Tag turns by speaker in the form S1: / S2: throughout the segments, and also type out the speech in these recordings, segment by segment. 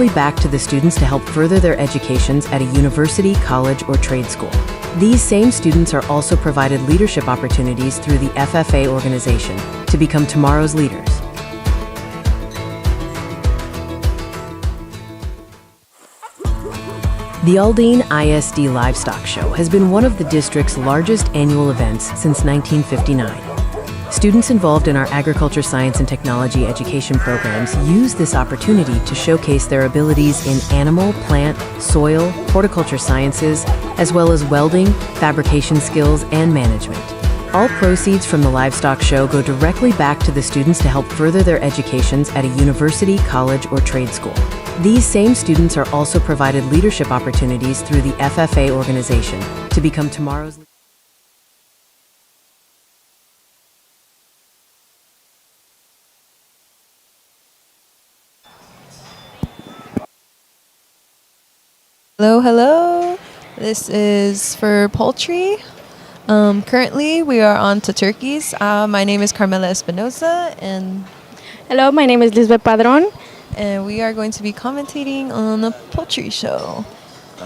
S1: back to the students to help further their educations at a university, college, or trade school. These same students are also provided leadership opportunities through the FFA organization to become tomorrow's leaders. The Aldine ISD Livestock Show has been one of the district's largest annual events since 1959. Students involved in our agriculture, science, and technology education programs use this opportunity to showcase their abilities in animal, plant, soil, horticulture sciences, as well as welding, fabrication skills, and management. All proceeds from the livestock show go directly back to the students to help further their educations at a university, college, or trade school. These same students are also provided leadership opportunities through the FFA organization to become tomorrow's.
S2: Hello, hello. This is for poultry. Currently, we are on to turkeys. My name is Carmela Espinosa, and
S3: Hello, my name is Lisbeth Padron.
S2: we are going to be commentating on the poultry show.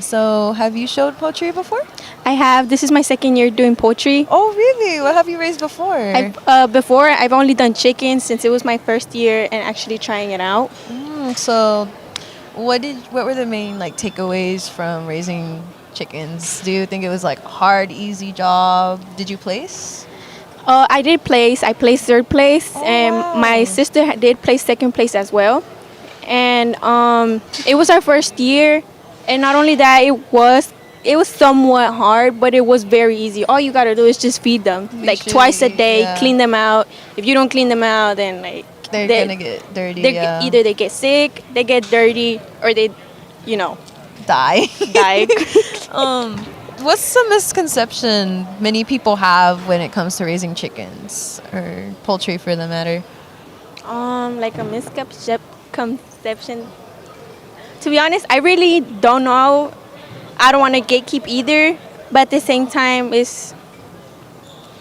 S2: So, have you showed poultry before?
S3: I have. This is my second year doing poultry.
S2: Oh, really? What have you raised before?
S3: I've only done chickens since it was my first year and actually trying it out.
S2: So, what were the main takeaways from raising chickens? Do you think it was a hard, easy job? Did you place?
S3: I did place. I placed third place, and
S2: wow.
S3: my sister did place second place as well. And it was our first year, and not only that, it was somewhat hard, but it was very easy. All you gotta do is just feed them twice a day,
S2: yeah.
S3: Clean them out. If you don't clean them out, then
S2: They're gonna get dirty.
S3: Either they get sick, they get dirty, or they,
S2: Die.
S3: die.
S2: What's some misconception many people have when it comes to raising chickens or poultry for the matter?
S3: Like a misconception. To be honest, I really don't know. I don't want to gatekeep either, but at the same time, it's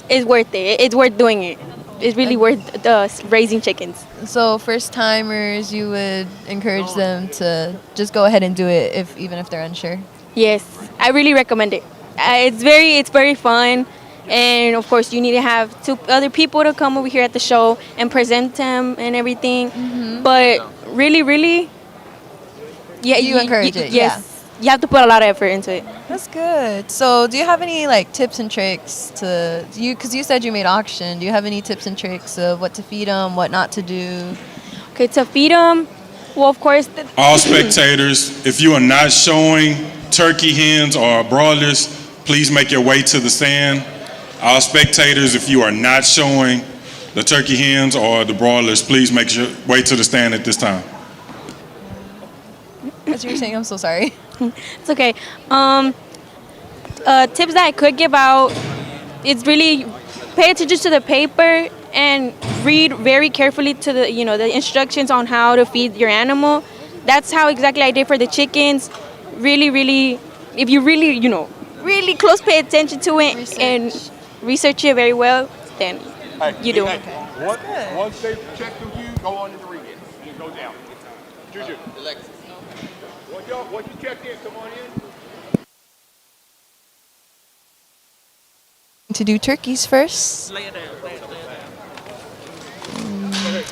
S3: worth it. It's worth doing it. It's really worth raising chickens.
S2: So first timers, you would encourage them to just go ahead and do it even if they're unsure.
S3: Yes, I really recommend it. It's very fun, and of course you need to have two other people to come over here at the show and present them and everything.
S2: Mm-hmm.
S3: But really, yeah,
S2: you encourage it.
S3: Yes, you have to put a lot of effort into it.
S2: That's good. So do you have any tips and tricks because you said you made auction. Do you have any tips and tricks of what to feed them, what not to do?
S3: Okay, to feed them, well, of course.
S4: All spectators, if you are not showing turkey hens or broilers, please make your way to the stand. All spectators, if you are not showing the turkey hens or the broilers, please make your way to the stand at this time.
S2: As you were saying, I'm so sorry.
S3: It's okay. Tips that I could give out, it's really pay attention to the paper and read very carefully to the instructions on how to feed your animal. That's how exactly I did for the chickens. Really, if you really, really close pay attention to it and research it very well, then you do it.
S5: Once they check with you, go on to the ring. Just go down. Juju. Once you check in, come on in.
S2: To do turkeys first.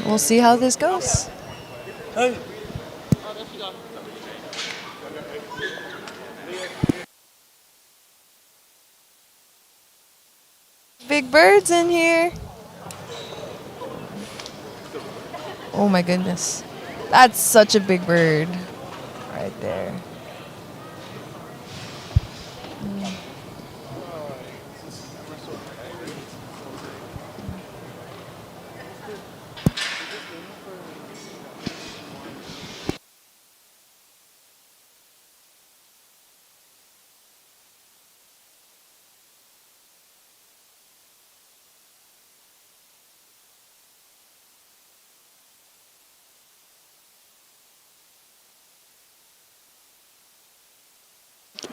S2: We'll see how this goes. Big birds in here. Oh my goodness. That's such a big bird right there.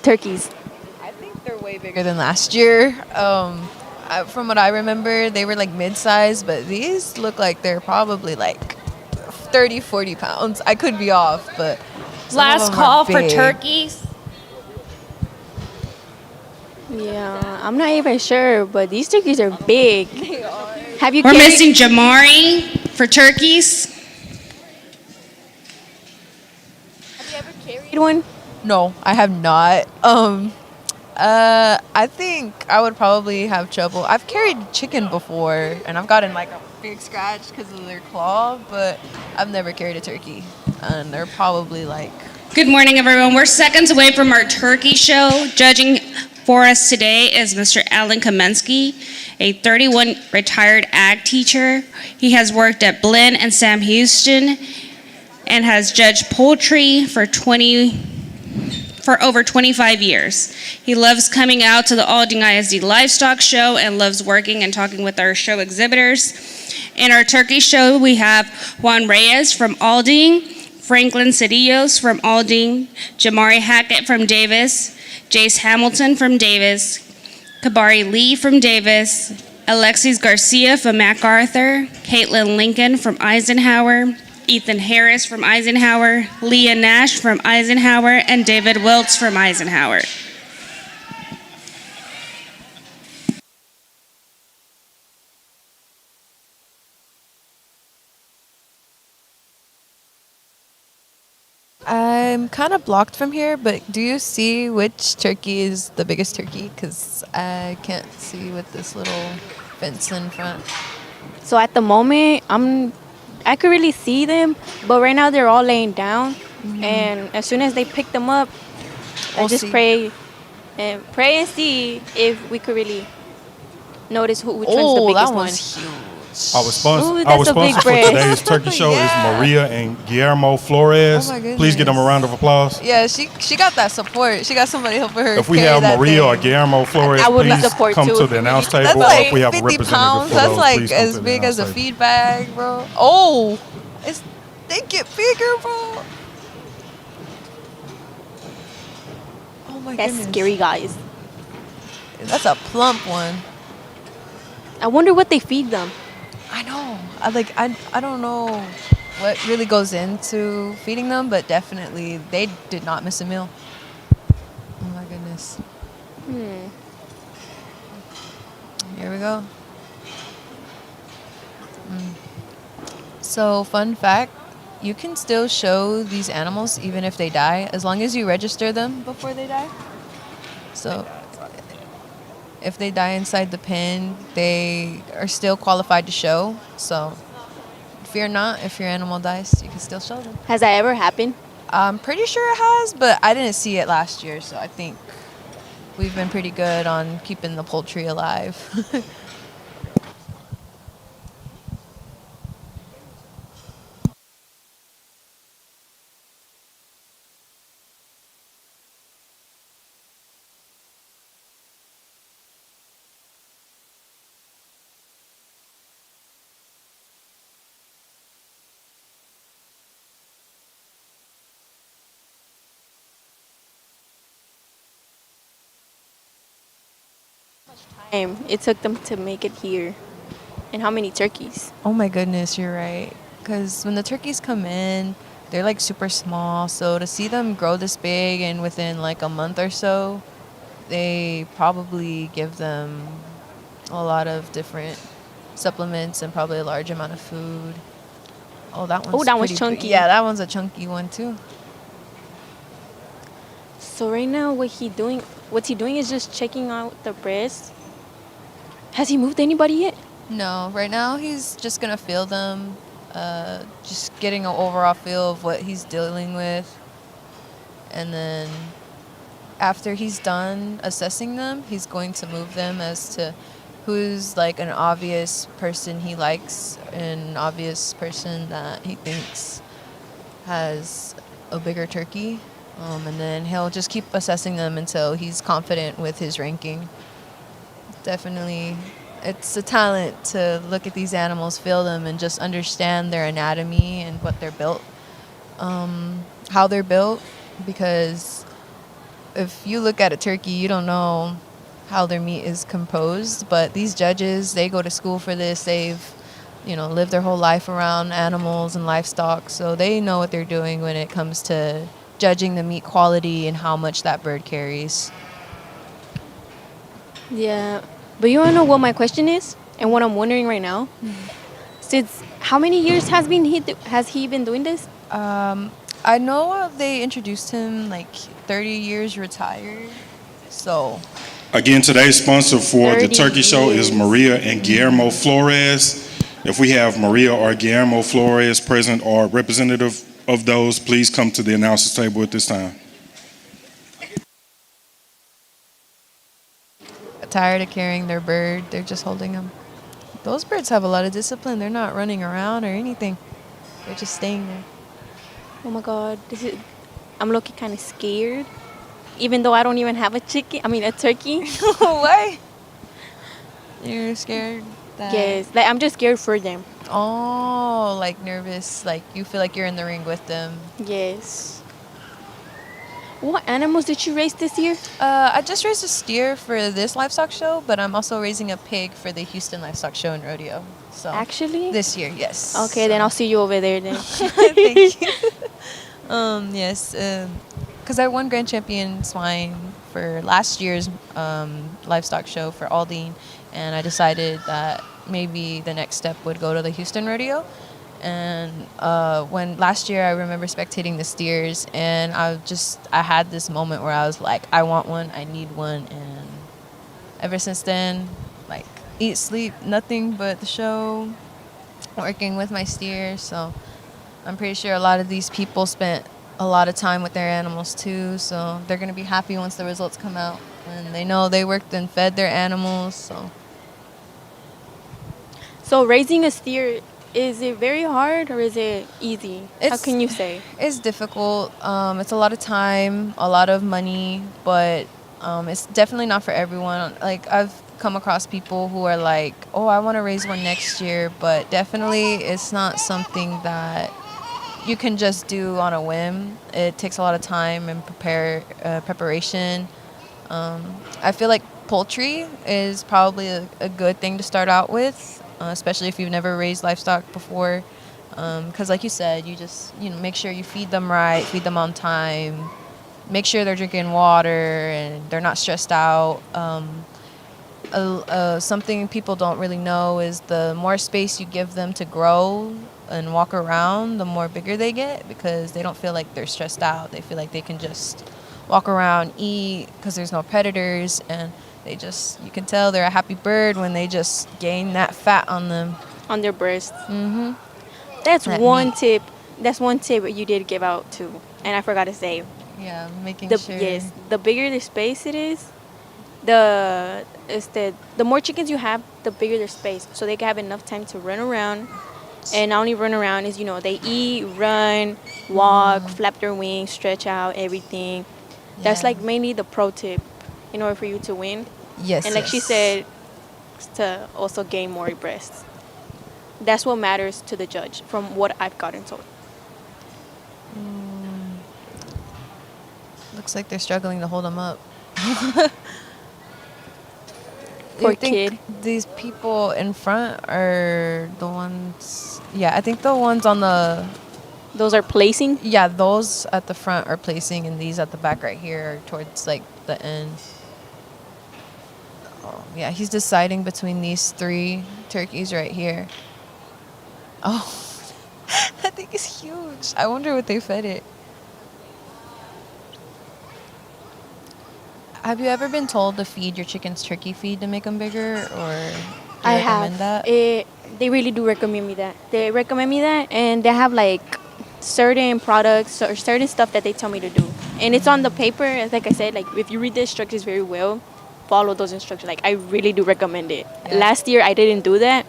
S3: Turkeys.
S2: I think they're way bigger than last year. From what I remember, they were mid-sized, but these look like they're probably 30, 40 pounds. I could be off, but
S6: Last
S2: them are
S6: call for
S2: big.
S6: turkeys.
S3: Yeah, I'm not even sure, but these turkeys are big. Have you
S6: We're
S3: carried-
S6: missing Jamari for turkeys.
S3: carried one?
S2: No, I have not. I think I would probably have trouble. I've carried chicken before, and I've gotten like a big scratch because of their claw, but I've never carried a turkey, and they're probably like.
S6: Good morning, everyone. We're seconds away from our turkey show. Judging for us today is Mr. Alan Kamensky, a 31 retired ag teacher. He has worked at Blinn and Sam Houston and has judged poultry for over 25 years. He loves coming out to the Aldine ISD Livestock Show and loves working and talking with our show exhibitors. In our turkey show, we have Juan Reyes from Aldine, Franklin Cedillos from Aldine, Jamari Hackett from Davis, Jace Hamilton from Davis, Kabari Lee from Davis, Alexis Garcia from MacArthur, Caitlin Lincoln from Eisenhower, Ethan Harris from Eisenhower, Leah Nash from Eisenhower, and David Wiltz from Eisenhower.
S2: I'm kind of blocked from here, but do you see which turkey is the biggest turkey? Because I can't see with this little fence in front.
S3: So at the moment, I could really see them, but right now they're all laying down. And as soon as they pick them up, I
S2: We'll
S3: just
S2: see.
S3: pray and see if we could really notice which one's the
S2: Oh,
S3: biggest
S2: that
S3: one.
S2: one's huge.
S4: Our sponsor,
S3: Ooh,
S4: our
S3: that's a big
S4: sponsor for
S3: breast.
S4: today's turkey show
S2: Yeah.
S4: is Maria and Guillermo Flores.
S2: Oh my
S4: Please give them a
S2: goodness.
S4: round of applause.
S2: Yeah, she got that support. She got somebody helping her.
S4: If we
S2: carry
S4: have
S2: that
S4: Maria or
S2: thing.
S4: Guillermo Flores,
S3: I would
S4: please
S3: support
S4: come
S3: too.
S4: to the announce table.
S2: That's
S4: or
S2: like
S4: if we have a
S2: 50
S4: representative
S2: pounds.
S4: for
S2: That's
S4: those,
S2: like
S4: please come
S2: as
S4: to the
S2: big as a
S4: announce table.
S2: feed bag, bro. Oh, they get bigger, bro. Oh my
S3: That's
S2: goodness.
S3: scary, guys.
S2: That's a plump one.
S3: I wonder what they feed them.
S2: I know. I don't know what really goes into feeding them, but definitely they did not miss a meal. Oh my goodness. Here we go. So, fun fact, you can still show these animals even if they die, as long as you register them before they die. So, if they die inside the pen, they are still qualified to show. So, fear not, if your animal dies, you can still show them.
S3: Has that ever happened?
S2: I'm pretty sure it has, but I didn't see it last year, so I think we've been pretty good on keeping the poultry alive.
S3: It took them to make it here. And how many turkeys?
S2: Oh my goodness, you're right. Because when the turkeys come in, they're like super small. So to see them grow this big and within like a month or so, they probably give them a lot of different supplements and probably a large amount of food. Oh, that one's
S3: that one's
S2: pretty
S3: chunky.
S2: Yeah, that one's a chunky one too.
S3: So right now, what's he doing is just checking out the breast. Has he moved anybody yet?
S2: No, right now he's just gonna feel them, just getting an overall feel of what he's dealing with, and then after he's done assessing them, he's going to move them as to who's like an obvious person he likes, an obvious person that he thinks has a bigger turkey, and then he'll just keep assessing them until he's confident with his ranking. Definitely, it's a talent to look at these animals, feel them, and just understand their anatomy and what they're built, how they're built. Because if you look at a turkey, you don't know how their meat is composed. But these judges, they go to school for this. They've, lived their whole life around animals and livestock, so they know what they're doing when it comes to judging the meat quality and how much that bird carries.
S3: Yeah, but you wanna know what my question is and what I'm wondering right now? Since how many years has he been doing this?
S2: I know they introduced him like 30 years retired. So,
S4: Again, today's sponsor for the
S3: 30
S4: turkey show is
S3: years.
S4: Maria and Guillermo Flores. If we have Maria or Guillermo Flores present or representative of those, please come to the announcers table at this time.
S2: tired of carrying their bird, they're just holding them. Those birds have a lot of discipline. They're not running around or anything. They're just staying there.
S3: Oh my God, I'm looking kind of scared, even though I don't even have a turkey.
S2: Why? You're scared that...
S3: Yes, like I'm just scared for them.
S2: Oh, like nervous. Like you feel like you're in the ring with them.
S3: Yes. What animals did you raise this year?
S2: I just raised a steer for this livestock show, but I'm also raising a pig for the Houston Livestock Show and Rodeo. So
S3: Actually?
S2: this year, yes.
S3: Okay, then I'll see you over there then.
S2: Thank you. Yes, because I won Grand Champion Swine for last year's livestock show for Aldine, and I decided that maybe the next step would go to the Houston Rodeo. And when last year I remember spectating the steers, and I had this moment where I was like, I want one, I need one, and ever since then, like eat, sleep, nothing but the show, working with my steers. So I'm pretty sure a lot of these people spent a lot of time with their animals too, so they're gonna be happy once the results come out, and they know they worked and fed their animals.
S3: So raising a steer, is it very hard or is it easy? How can you say?
S2: It's difficult. It's a lot of time, a lot of money, but it's definitely not for everyone. Like I've come across people who are like, oh, I want to raise one next year, but definitely it's not something that you can just do on a whim. It takes a lot of time and preparation. I feel like poultry is probably a good thing to start out with, especially if you've never raised livestock before. Because like you said, you just make sure you feed them right, feed them on time, make sure they're drinking water and they're not stressed out. Something people don't really know is the more space you give them to grow and walk around, the more bigger they get, because they don't feel like they're stressed out. They feel like they can just walk around, eat, because there's no predators, and you can tell they're a happy bird when they just gain that fat on them.
S3: On their breasts.
S2: Mm-hmm.
S3: That's
S2: That
S3: one
S2: meat.
S3: tip. That's one tip you did give out too, and I forgot to say.
S2: Yeah, making sure.
S3: Yes, the bigger the space it is, the more chickens you have, the bigger their space, so they can have enough time to run around. And not only run around is they eat, run, walk, flap their wings, stretch out, everything. That's
S2: Yeah.
S3: like mainly the pro tip in order for you to win.
S2: Yes.
S3: And like she
S2: yes.
S3: said, to also gain more breasts. That's what matters to the judge, from what I've gotten told.
S2: Looks like they're struggling to hold them up.
S3: Poor
S2: You think
S3: kid.
S2: these people in front are the ones? Yeah, I think the ones on the...
S3: Those are placing.
S2: Yeah, those at the front are placing, and these at the back right here are towards like the end. Oh, yeah, he's deciding between these 3 turkeys right here. Oh, that thing is huge. I wonder what they fed it. Have you ever been told to feed your chickens turkey feed to make them bigger, or do you
S3: I
S2: recommend
S3: have.
S2: that?
S3: They really do recommend me that. They recommend me that, and they have like certain products or certain stuff that they tell me to do. And it's on the paper. Like I said, like if you read the instructions very well, follow those instructions. Like I really do recommend it.
S2: Yeah.
S3: Last year I didn't do that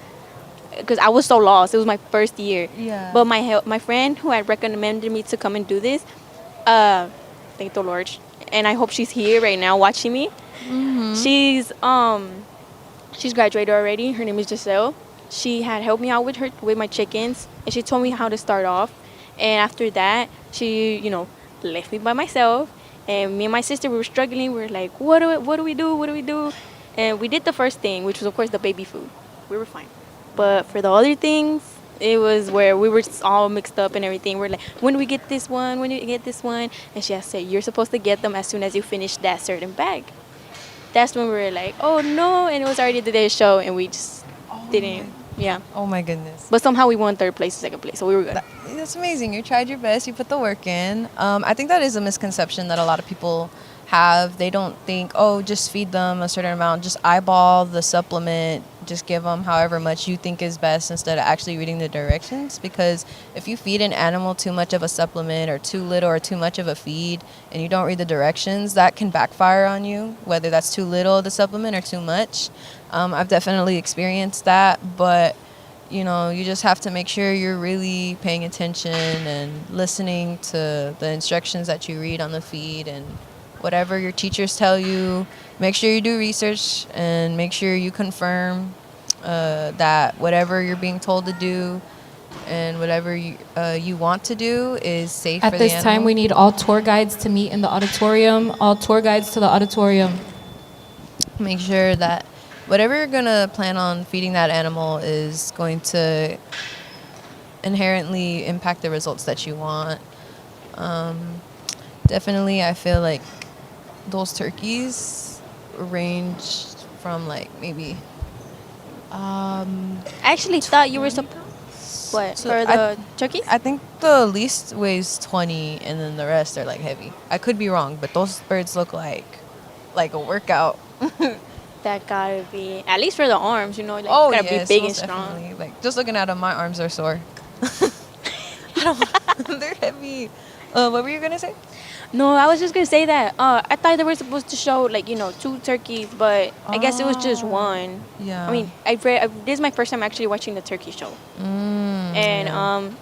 S3: because I was so lost. It was my first year.
S2: Yeah.
S3: But my friend who had recommended me to come and do this, thank the Lord, and I hope she's here right now watching me.
S2: Mm-hmm.
S3: She's graduated already. Her name is Giselle. She had helped me out with my chickens, and she told me how to start off. And after that, she left me by myself. And me and my sister, we were struggling. We were like, what do we do? And we did the first thing, which was of course the baby food. We were fine. But for the other things, It was where we were all mixed up and everything. We're like, when do we get this one? When do we get this one? And she has said, you're supposed to get them as soon as you finish that certain bag. That's when we were like, oh no. And it was already the day of the show, and we just didn't. Yeah.
S2: Oh my goodness.
S3: But somehow we won third place, second place, so we were good.
S2: That's amazing. You tried your best. You put the work in. I think that is a misconception that a lot of people have. They don't think, oh, just feed them a certain amount. Just eyeball the supplement. Just give them however much you think is best instead of actually reading the directions. Because if you feed an animal too much of a supplement or too little or too much of a feed and you don't read the directions, that can backfire on you, whether that's too little of the supplement or too much. I've definitely experienced that, but you know, you just have to make sure you're really paying attention and listening to the instructions that you read on the feed, and whatever your teachers tell you, make sure you do research and make sure you confirm that whatever you're being told to do and whatever you want to do is safe for the animal.
S7: At this time, we need all tour guides to meet in the auditorium. All tour guides to the auditorium.
S2: Make sure that whatever you're going to plan on feeding that animal is going to inherently impact the results that you want. Definitely, I feel like those turkeys range from like maybe...
S3: I actually thought you were what,
S2: So
S3: for the turkeys?
S2: I think the least weighs 20 and then the rest are like heavy. I could be wrong, but those birds look like a workout.
S3: That gotta be, at least for the arms, you know, like,
S2: Oh,
S3: gotta
S2: yes,
S3: be big and
S2: most
S3: strong.
S2: definitely. Like, just looking at them, my arms are sore. They're heavy. What were you going to say?
S3: No, I was just gonna say that. I thought they were supposed to show like, you know, 2 turkeys, but I guess it was just one.
S2: Yeah.
S3: I mean, this is my first time actually watching the turkey show. And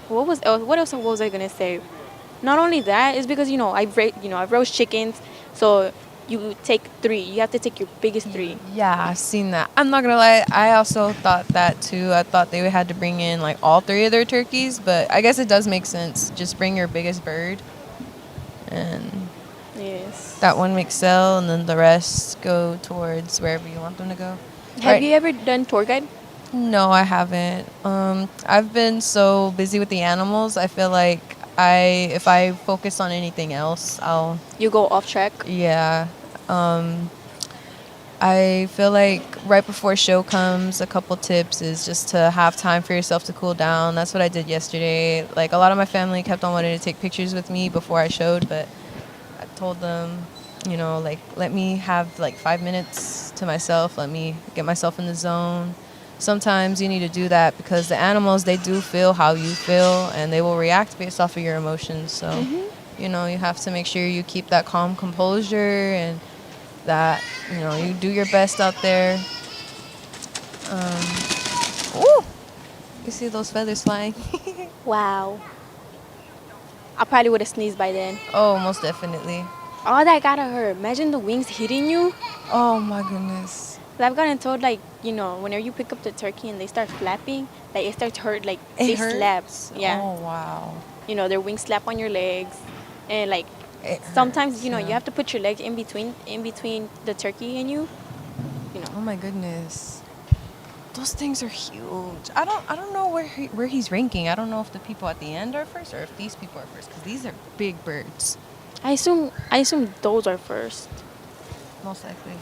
S3: what else was I gonna say? Not only that, is because I've roast chickens, so you take 3. You have to take your biggest 3.
S2: Yeah, I've seen that. I'm not going to lie. I also thought that too. I thought they had to bring in like all 3 of their turkeys, but I guess it does make sense. Just bring your biggest bird. And
S3: Yes.
S2: that one makes sell, and then the rest go towards wherever you want them to go.
S3: Have you ever done tour guide?
S2: No, I haven't. I've been so busy with the animals. I feel like if I focus on anything else,
S3: You go off track?
S2: yeah. I feel like right before show comes, a couple tips is just to have time for yourself to cool down. That's what I did yesterday. Like, a lot of my family kept on wanting to take pictures with me before I showed, but I told them, like, let me have like 5 minutes to myself. Let me get myself in the zone. Sometimes you need to do that because the animals, they do feel how you feel, and they will react based off of your emotions. So, you have to make sure you keep that calm composure and that, you do your best out there. Ooh, you see those feathers flying?
S3: Wow. I probably would have sneezed by then.
S2: Oh, most definitely.
S3: Oh, that gotta hurt. Imagine the wings hitting you.
S2: Oh my goodness.
S3: I've gotten told, like, whenever you pick up the turkey and they start flapping, like, it starts to hurt, like, they slap. Yeah.
S2: Oh, wow.
S3: Their wings slap on your legs. And, like,
S2: It
S3: sometimes,
S2: hurts,
S3: you
S2: yeah.
S3: have to put your leg in between the turkey and you.
S2: Oh my goodness. Those things are huge. I don't know where he's ranking. I don't know if the people at the end are first or if these people are first, because these are big birds.
S3: I assume those are first.
S2: Most likely.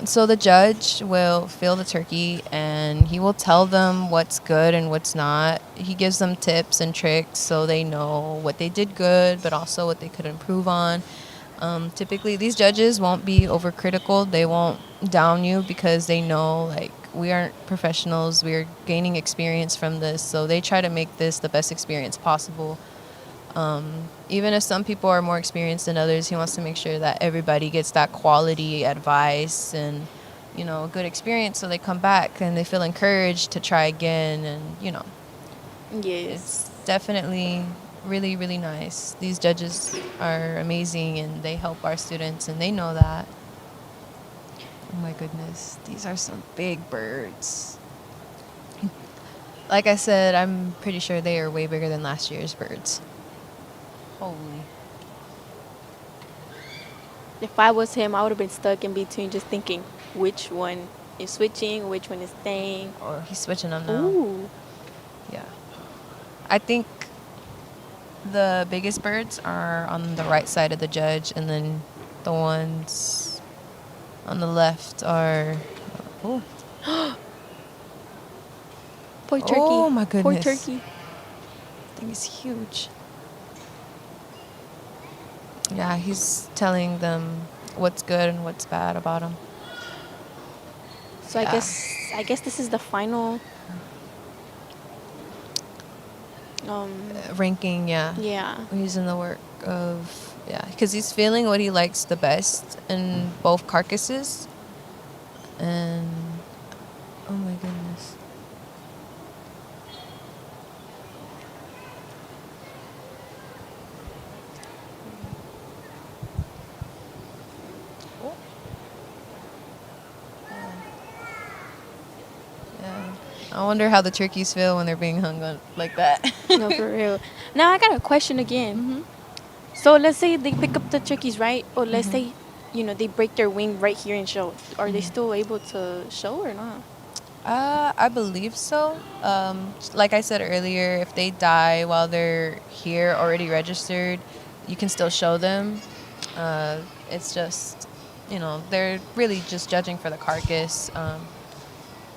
S2: So the judge will feel the turkey and he will tell them what's good and what's not. He gives them tips and tricks so they know what they did good, but also what they could improve on. Typically, these judges won't be overcritical. They won't down you because they know, like, we aren't professionals. We're gaining experience from this. So they try to make this the best experience possible. Even if some people are more experienced than others, he wants to make sure that everybody gets that quality advice and, a good experience so they come back and they feel encouraged to try again. And,
S3: Yes.
S2: it's definitely really, really nice. These judges are amazing and they help our students and they know that. Oh my goodness, these are some big birds. Like I said, I'm pretty sure they are way bigger than last year's birds. Holy.
S3: If I was him, I would have been stuck in between just thinking which one is switching, which one is staying.
S2: Or he's switching them now.
S3: Ooh.
S2: Yeah. I think the biggest birds are on the right side of the judge, and then the ones on the left are. Oh.
S3: Poor turkey.
S2: Oh my
S3: Poor
S2: goodness.
S3: turkey.
S2: I think it's huge. Yeah, he's telling them what's good and what's bad about him.
S3: So
S2: Yeah.
S3: I guess this is the final.
S2: Ranking, yeah.
S3: Yeah.
S2: He's in the work of, yeah, because he's feeling what he likes the best in both carcasses. And, oh my goodness. Yeah. I wonder how the turkeys feel when they're being hung on like that.
S3: No, for real. Now I got a question again. So let's say they pick up the turkeys, right? Or let's say, they break their wing right here and show. Are they still able to show or not?
S2: I believe so. Like I said earlier, if they die while they're here already registered, you can still show them. It's just, they're really just judging for the carcass.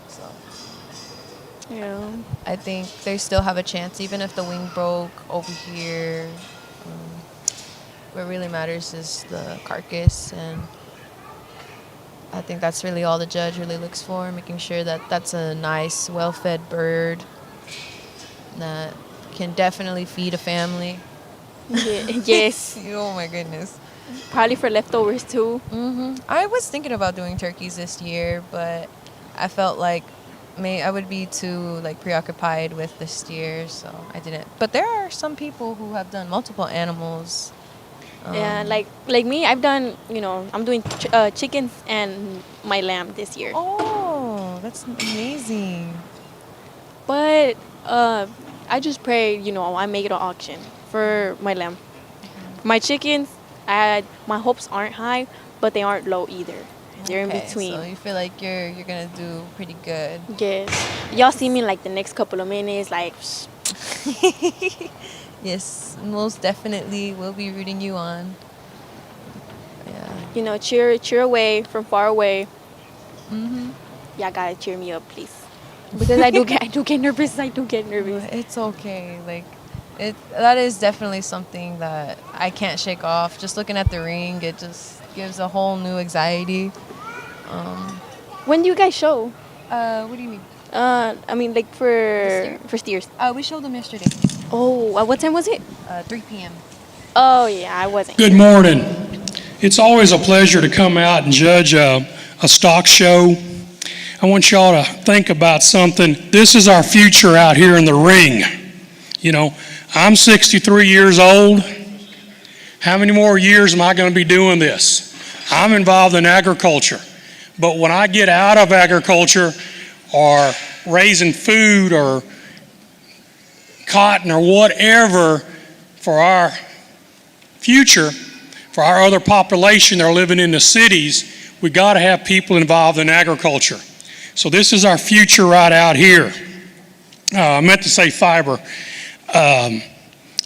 S2: So
S3: Yeah.
S2: I think they still have a chance, even if the wing broke over here. What really matters is the carcass, and I think that's really all the judge really looks for, making sure that that's a nice, well-fed bird that can definitely feed a family.
S3: Yeah. Yes.
S2: Oh my goodness.
S3: Probably for leftovers too.
S2: I was thinking about doing turkeys this year, but I felt like I would be too preoccupied with the steer, so I didn't. But there are some people who have done multiple animals.
S3: Yeah, like me, I've done, I'm doing chickens and my lamb this year.
S2: Oh, that's amazing.
S3: But I just pray, I make it an auction for my lamb. My chickens, my hopes aren't high, but they aren't low either. They're in between.
S2: So you feel like you're gonna do pretty good.
S3: Yes. Y'all see me in the next couple of minutes,
S2: Yes, most definitely. We'll be rooting you on. Yeah.
S3: Cheer away from far away. Y'all gotta cheer me up, please. Because I do get nervous. I do get nervous.
S2: It's okay. That is definitely something that I can't shake off. Just looking at the ring, it just gives a whole new anxiety.
S3: When do you guys show?
S2: What do you mean?
S3: I mean, for steers.
S2: We showed them yesterday.
S3: Oh, what time was it?
S2: 3 p.m.
S3: Oh yeah, I wasn't.
S8: Good morning. It's always a pleasure to come out and judge a stock show. I want y'all to think about something. This is our future out here in the ring. I'm 63 years old. How many more years am I going to be doing this? I'm involved in agriculture. But when I get out of agriculture or raising food or cotton or whatever for our future, for our other population that are living in the cities, we got to have people involved in agriculture. So this is our future right out here. I meant to say fiber.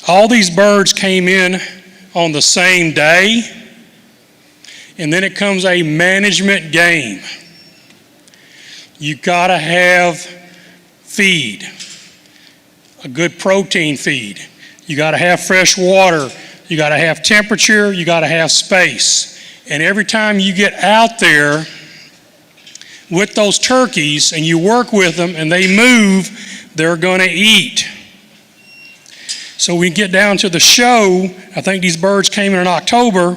S8: All these birds came in on the same day, and then it comes a management game. You got to have feed, a good protein feed. You got to have fresh water. You got to have temperature. You got to have space. And every time you get out there with those turkeys and you work with them and they move, they're going to eat. So we get down to the show. I think these birds came in October.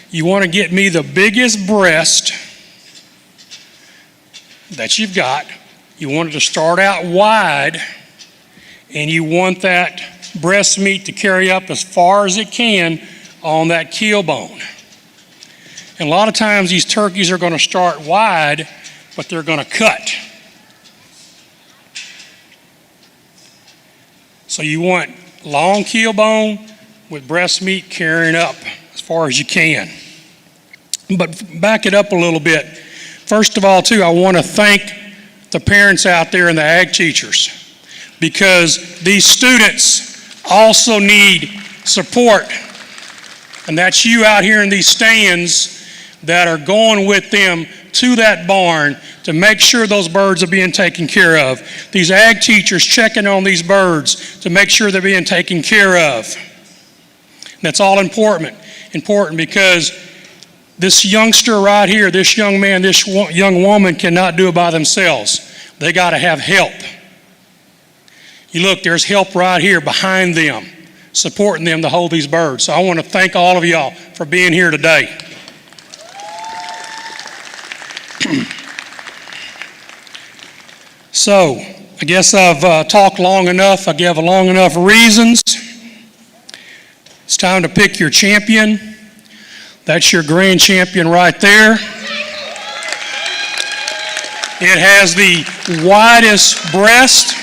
S8: You want to get me the biggest breast that you've got. You want it to start out wide, and you want that breast meat to carry up as far as it can on that keel bone. And a lot of times these turkeys are going to start wide, but they're going to cut. So you want long keel bone with breast meat carrying up as far as you can. But back it up a little bit. first of all, too, I want to thank the parents out there and the ag teachers, because these students also need support. And that's you out here in these stands that are going with them to that barn to make sure those birds are being taken care of. These ag teachers checking on these birds to make sure they're being taken care of. And that's all important because this youngster right here, this young man, this young woman cannot do it by themselves. They got to have help. You look, there's help right here behind them, supporting them to hold these birds. So I want to thank all of y'all for being here today. So, I guess I've talked long enough. I gave long enough reasons. It's time to pick your champion. That's your grand champion right there. It has the widest breast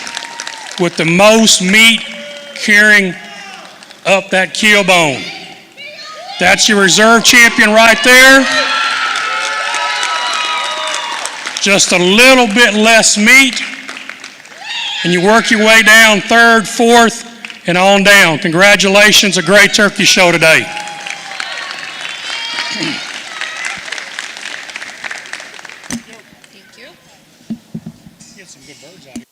S8: with the most meat carrying up that keel bone. That's your reserve champion right there. Just a little bit less meat, and you work your way down third, fourth, and on down. Congratulations, a great turkey show today.
S2: Thank you.
S8: Get some good birds out here.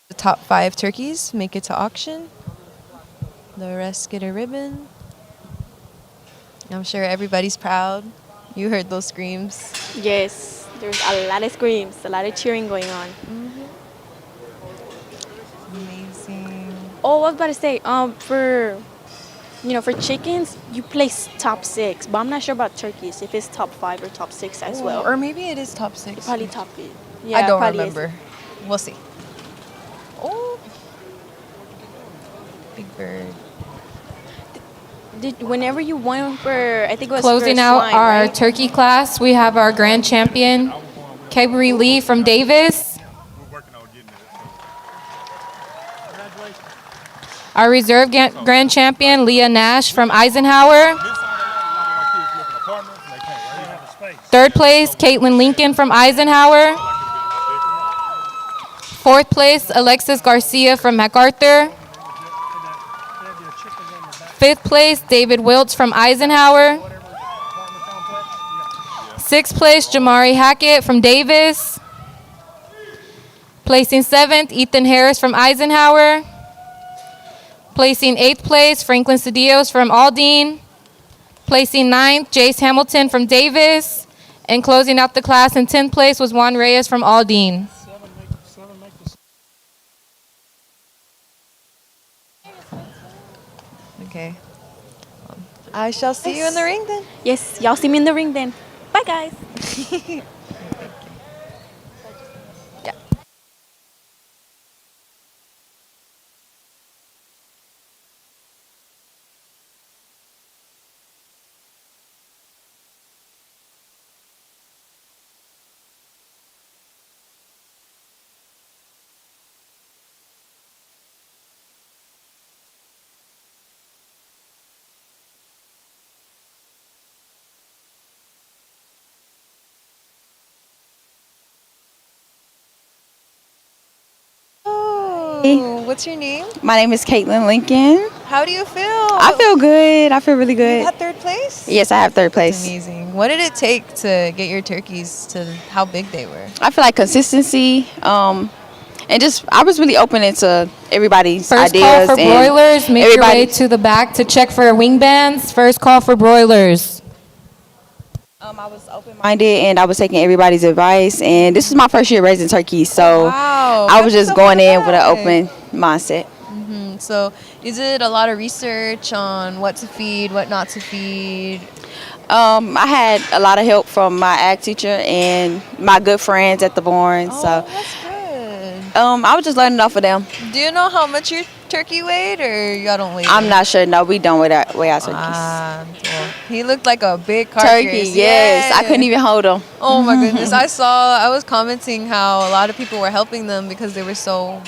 S2: The top 5 turkeys make it to auction. The rest get a ribbon. I'm sure everybody's proud. You heard those screams.
S3: Yes, there's a lot of screams, a lot of cheering going on.
S2: Amazing.
S3: Oh, I was about to say, for chickens, you place top 6, but I'm not sure about turkeys, if it's top 5 or top 6 as well.
S2: Or maybe it is top 6.
S3: Probably top 8. Yeah,
S2: I don't
S3: probably
S2: remember. We'll see. Oh, big bird.
S3: Whenever you won for, I think it was
S7: Closing
S3: for
S7: out
S3: swine,
S7: our
S3: right?
S7: turkey class, we have our grand champion, Kebri Lee from Davis. Our reserve grand champion, Leah Nash from Eisenhower. Third place, Caitlin Lincoln from Eisenhower. Fourth place, Alexis Garcia from MacArthur. Fifth place, David Wiltz from Eisenhower. Sixth place, Jamari Hackett from Davis. Placing 7th, Ethan Harris from Eisenhower. Placing 8th place, Franklin Cedillos from Aldine. Placing 9th, Jace Hamilton from Davis. And closing out the class in 10th place was Juan Reyes from Aldine.
S2: Okay. I shall see you in the ring then.
S3: Yes, y'all see me in the ring then. Bye, guys.
S2: Yeah. Oh, what's your name?
S9: My name is Caitlin Lincoln.
S2: How do you feel?
S9: I feel good. I feel really
S2: You
S9: good.
S2: had 3rd place?
S9: Yes, I have third place.
S2: Amazing. What did it take to get your turkeys to how big they were?
S9: I feel like consistency, and just I was really open into everybody's
S7: First
S9: ideas.
S7: call for
S9: and
S7: broilers. Make your way
S9: everybody-
S7: to the back to check for wing bands. First call for broilers.
S9: I was open-minded and I was taking everybody's advice. And this is my first year raising turkeys, so
S2: Wow.
S9: I was
S2: Pat
S9: just
S2: yourself
S9: going
S2: on the
S9: in with an
S2: back.
S9: open mindset.
S2: So, is it a lot of research on what to feed, what not to feed?
S9: I had a lot of help from my ag teacher and my good friends at the barn.
S2: Oh,
S9: So
S2: that's good.
S9: I was just learning off of them.
S2: Do you know how much your turkey weighed, or y'all don't weigh?
S9: I'm not sure. No, we don't weigh our turkeys.
S2: Well, He looked like a big
S9: Turkey,
S2: carcass.
S9: yes. I couldn't even hold him.
S2: Oh my goodness! I was commenting how a lot of people were helping them because they were so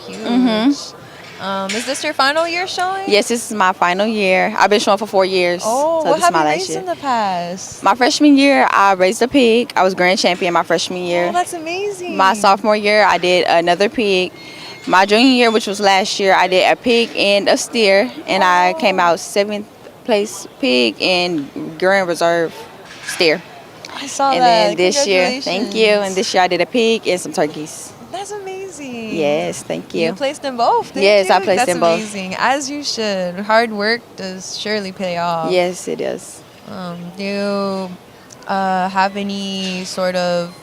S2: huge. Is this your final year showing?
S9: Yes, this is my final year. I've been showing for 4 years.
S2: Oh,
S9: so
S2: what
S9: this is
S2: have
S9: my
S2: you
S9: last
S2: raised
S9: year.
S2: in the past?
S9: My freshman year, I raised a pig. I was grand champion my freshman year.
S2: Oh, that's amazing.
S9: My sophomore year, I did another pig. My junior year, which was last year, I did a pig and a steer, and I came out 7th place pig and grand reserve steer.
S2: I saw
S9: And
S2: that.
S9: then this year, thank you. And
S2: Congratulations.
S9: this year I did a pig and some turkeys.
S2: That's amazing.
S9: Yes, thank you.
S2: You placed in both, didn't
S9: Yes,
S2: you?
S9: I placed
S2: That's
S9: in both.
S2: amazing. As you should. Hard work does surely pay off.
S9: Yes, it is.
S2: Do you have any sort of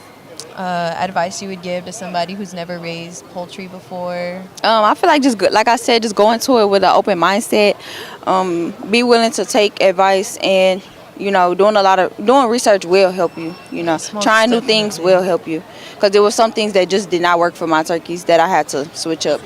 S2: advice you would give to somebody who's never raised poultry before?
S9: I feel like like I said, just go into it with an open mindset. Be willing to take advice, and doing research will help you.
S2: Most
S9: Trying new things
S2: definitely.
S9: will help you. Because there were some things that just did not work for my turkeys that I had to switch up.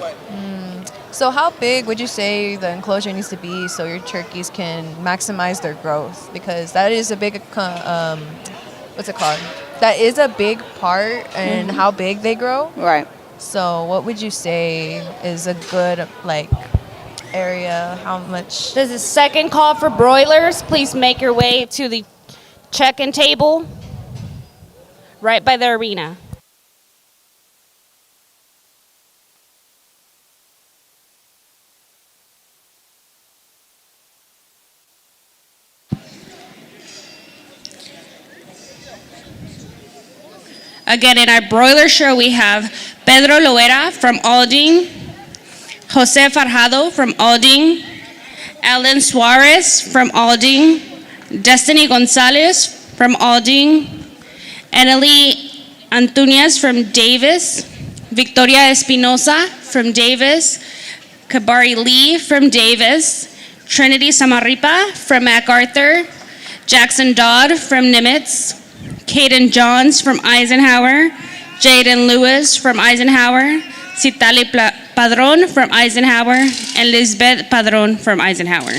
S2: So how big would you say the enclosure needs to be so your turkeys can maximize their growth? Because that is a big, what's it called? That is a big part in how big they grow.
S9: Right.
S2: So what would you say is a good area? How much?
S6: This is second call for broilers. Please make your way to the check-in table right by the arena. Again, in our broiler show, we have Pedro Loera from Aldine, Jose Farjado from Aldine, Alan Suarez from Aldine, Destiny Gonzalez from Aldine, Annalie Antunes from Davis, Victoria Espinosa from Davis, Kabari Lee from Davis, Trinity Samarripa from MacArthur, Jackson Dodd from Nimitz, Caden Johns from Eisenhower, Jaden Lewis from Eisenhower, Citali Padron from Eisenhower, and Lisbeth Padron from Eisenhower.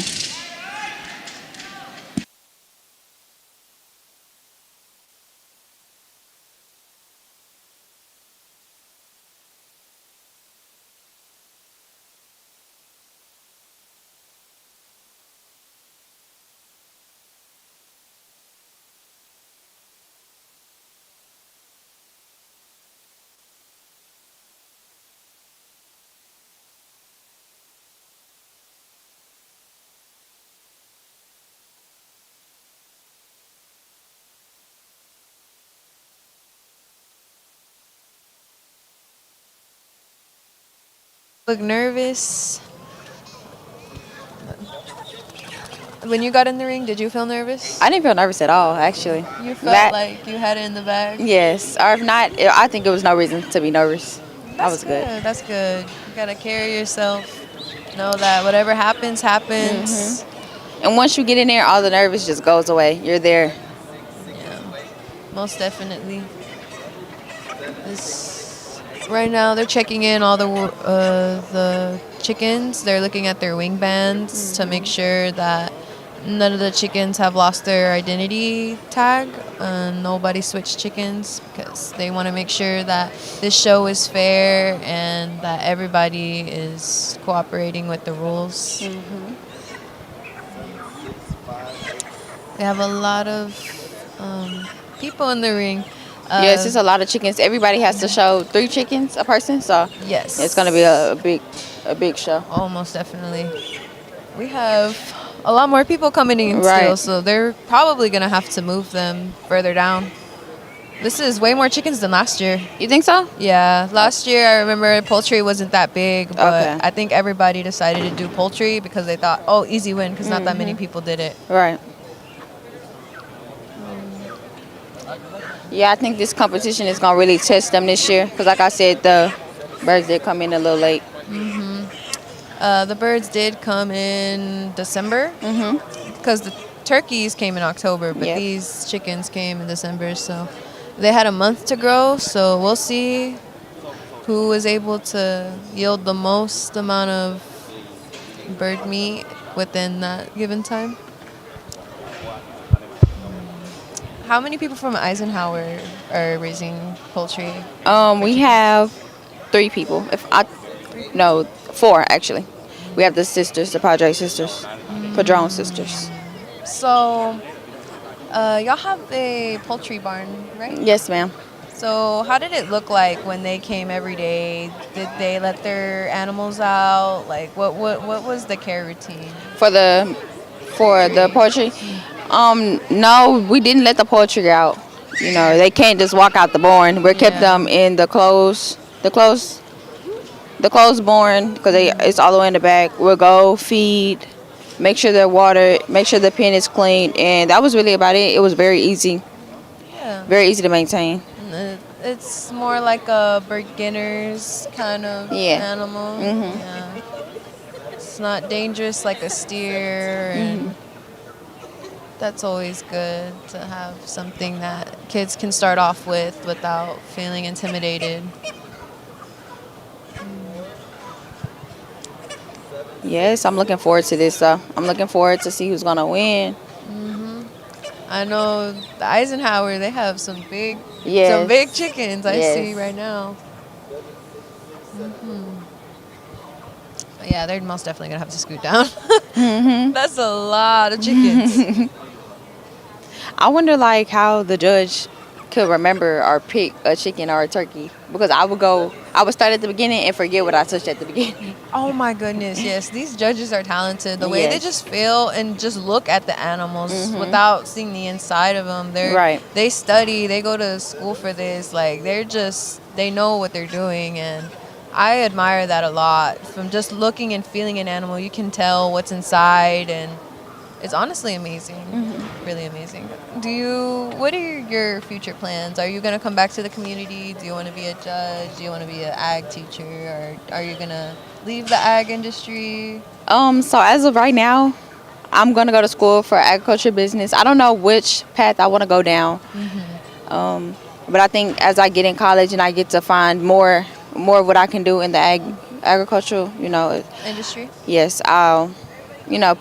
S2: Look nervous. When you got in the ring, did you feel nervous?
S9: I didn't feel nervous at all, actually.
S2: You felt like you had it in the bag?
S9: Yes, or if not, I think there was no reason to be nervous. I was good.
S2: That's good. You gotta carry yourself. Know that whatever happens, happens.
S9: And once you get in there, all the nervous just goes away. You're there.
S2: Yeah, most definitely. Right now, they're checking in all the chickens. They're looking at their wing bands to make sure that none of the chickens have lost their identity tag. Nobody switched chickens because they want to make sure that this show is fair and that everybody is cooperating with the rules. They have a lot of people in the ring.
S9: Yes, it's a lot of chickens. Everybody has to show 3 chickens a person, so
S2: Yes.
S9: it's gonna be a big show.
S2: Almost definitely. We have a lot more people coming in still,
S9: Right.
S2: so they're probably going to have to move them further down. This is way more chickens than last year.
S9: You think so?
S2: Yeah, last year I remember poultry wasn't that big, but
S9: Okay.
S2: I think everybody decided to do poultry because they thought, oh, easy win, because not that many people did it.
S9: Right. Yeah, I think this competition is gonna really test them this year, because like I said, the birds did come in a little late.
S2: The birds did come in December because the turkeys came in October, but
S9: Yep.
S2: these chickens came in December, so they had a month to grow. So we'll see who was able to yield the most amount of bird meat within that given time. How many people from Eisenhower are raising poultry?
S9: We have 3 people. No, 4 actually. We have the sisters, the Padre sisters, Padron sisters.
S2: So, y'all have a poultry barn, right?
S9: Yes, ma'am.
S2: So, how did it look like when they came every day? Did they let their animals out? Like, what was the care routine?
S9: For the poultry, no, we didn't let the poultry out. They can't just walk out the barn. We kept them in the closed barn because it's all the way in the back. We'll go feed, make sure they're watered, make sure the pen is clean, and that was really about it. It was
S2: Yeah.
S9: very easy to maintain.
S2: It's more like a beginner's kind of animal. Yeah. It's not dangerous like a steer, and that's always good to have something that kids can start off with without feeling intimidated.
S9: Yes, I'm looking forward to this. I'm looking forward to see who's gonna win.
S2: I know the Eisenhower, they have some big
S9: Yes.
S2: chickens I
S9: Yes.
S2: see right now. But yeah, they're most definitely gonna have to scoot down. That's a lot of chickens.
S9: I wonder how the judge could remember or pick a chicken or a turkey, because I would start at the beginning and forget what I touched at the beginning.
S2: Oh my goodness, yes. These judges are talented. The way they
S9: Yes.
S2: just feel and just look at the animals without seeing the inside of them.
S9: Right.
S2: They study, they go to school for this. Like, they know what they're doing. And I admire that a lot. From just looking and feeling an animal, you can tell what's inside. And it's honestly amazing. Really amazing. What are your future plans? Are you going to come back to the community? Do you want to be a judge? Do you want to be an ag teacher? Or are you going to leave the ag industry?
S9: So as of right now, I'm gonna go to school for agriculture business. I don't know which path I want to go down. But I think as I get in college and I get to find more of what I can do in the agricultural,
S2: Industry?
S9: yes, I'll,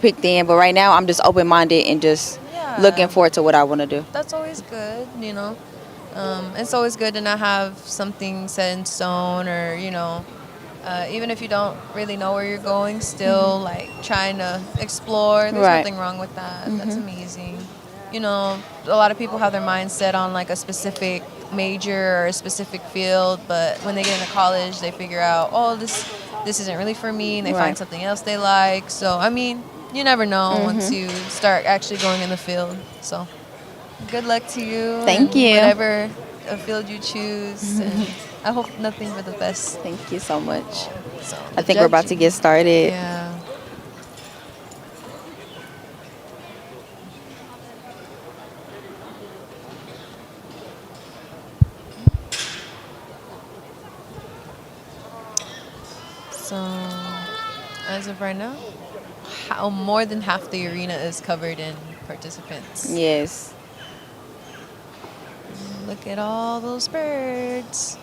S9: pick then. But right now, I'm just open-minded and just looking forward to what I want to do.
S2: That's always good, It's always good to not have something set in stone, or, even if you don't really know where you're going, still, like, trying to explore. There's
S9: Right.
S2: nothing wrong with that. That's amazing. A lot of people have their mind set on, like, a specific major or a specific field, but when they get into college, they figure out, oh, this isn't really for me, and they find
S9: Right.
S2: something else they like. So, I mean, you never know once you start actually going in the field. So, good luck to you.
S9: Thank
S2: in
S9: you.
S2: Whatever field you choose. And I hope nothing but the best.
S9: Thank you so much.
S2: So,
S9: I think we're about to get started.
S2: Yeah. So, as of right now, more than half the arena is covered in participants.
S9: Yes.
S2: Look at all those birds.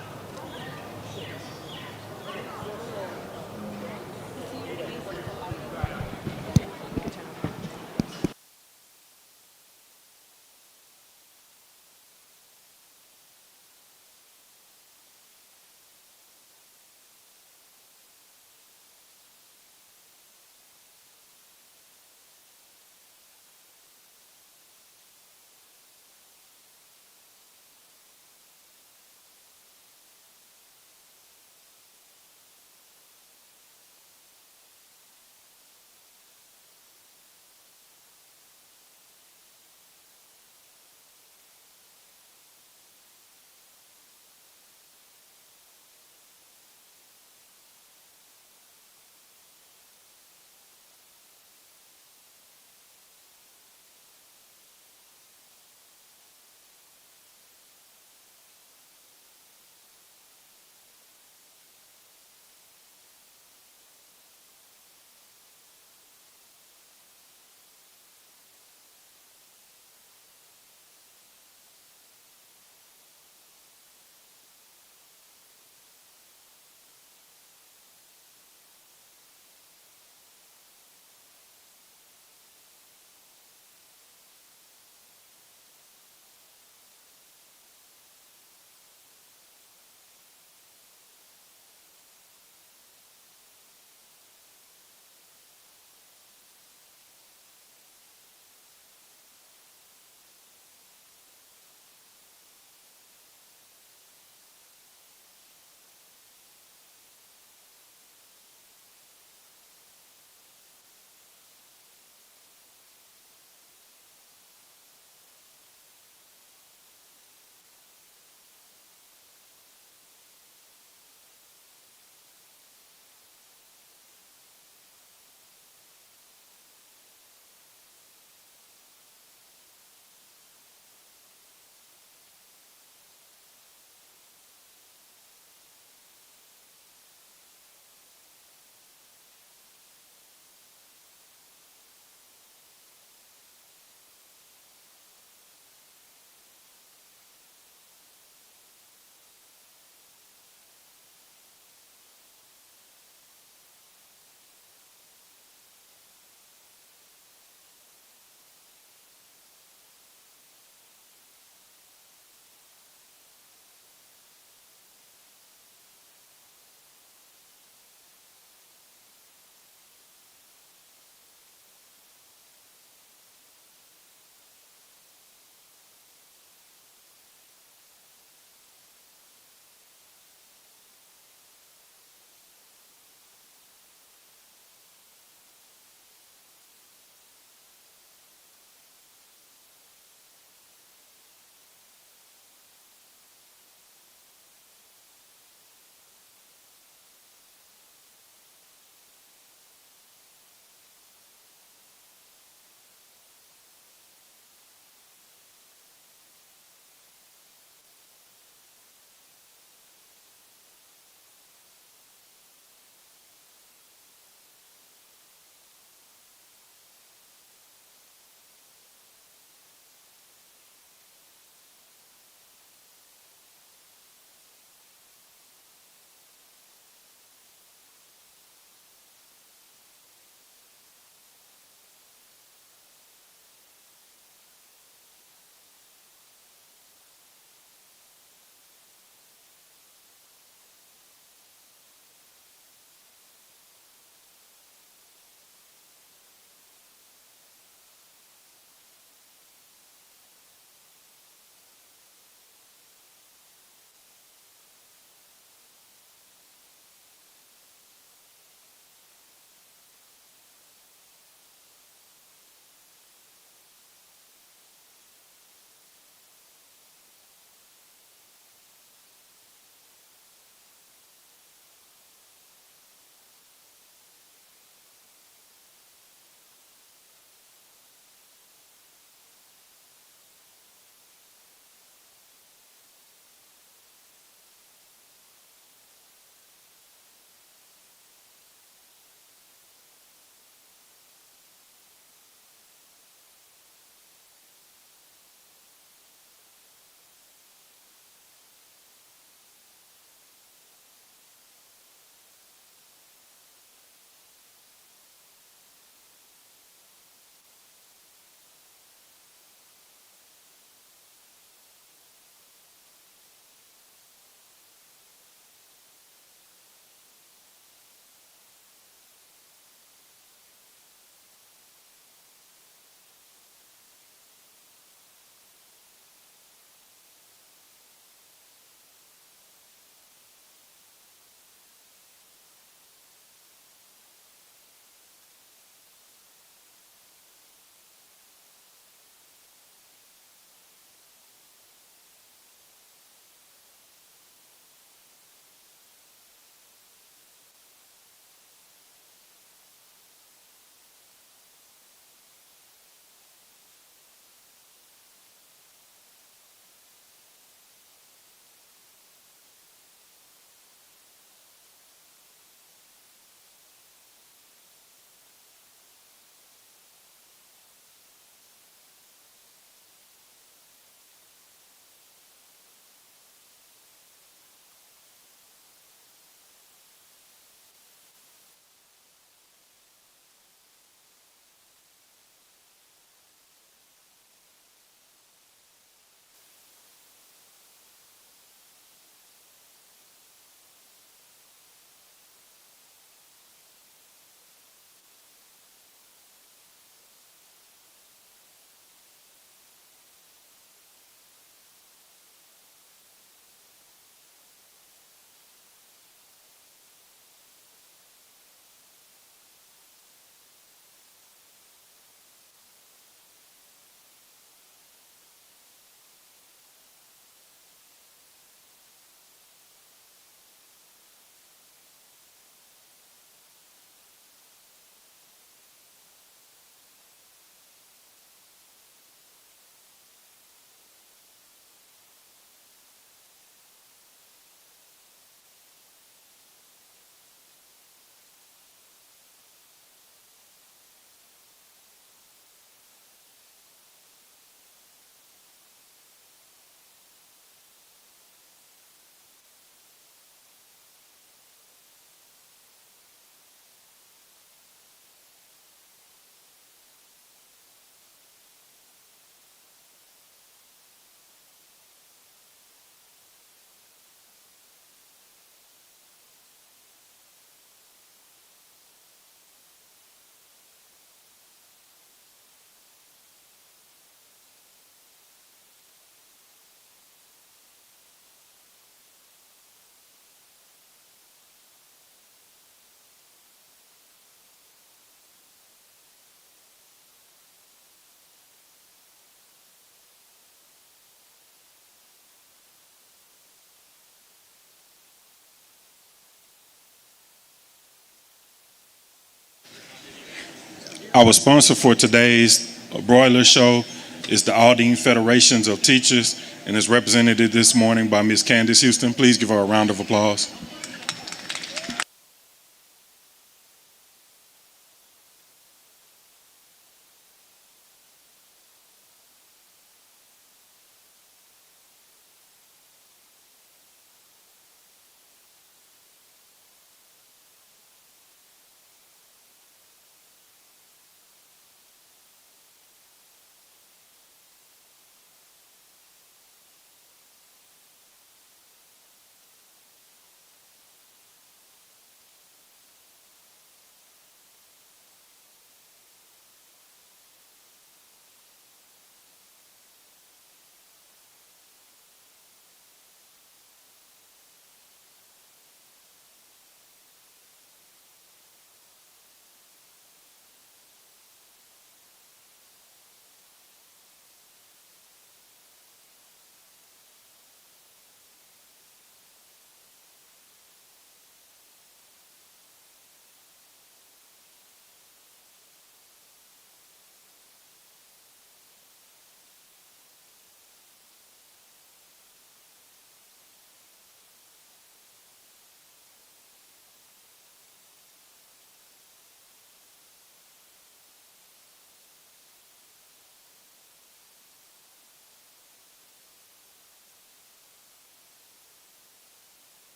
S4: Our sponsor for today's broiler show is the Aldine Federations of Teachers, and is represented this morning by Ms. Candace Houston. Please give her a round of applause.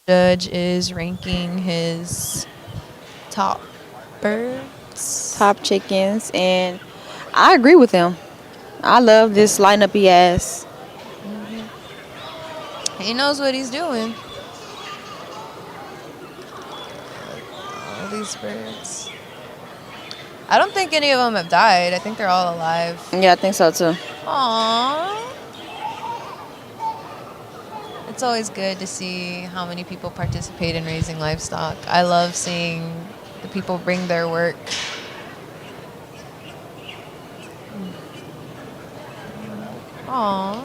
S2: Judge is ranking his top birds.
S9: Top chickens, and I agree with him. I love this lineup he has.
S2: He knows what he's doing. All these birds. I don't think any of them have died. I think they're all alive.
S9: Yeah, I think so too.
S2: Aww. It's always good to see how many people participate in raising livestock. I love seeing the people bring their work. Aww.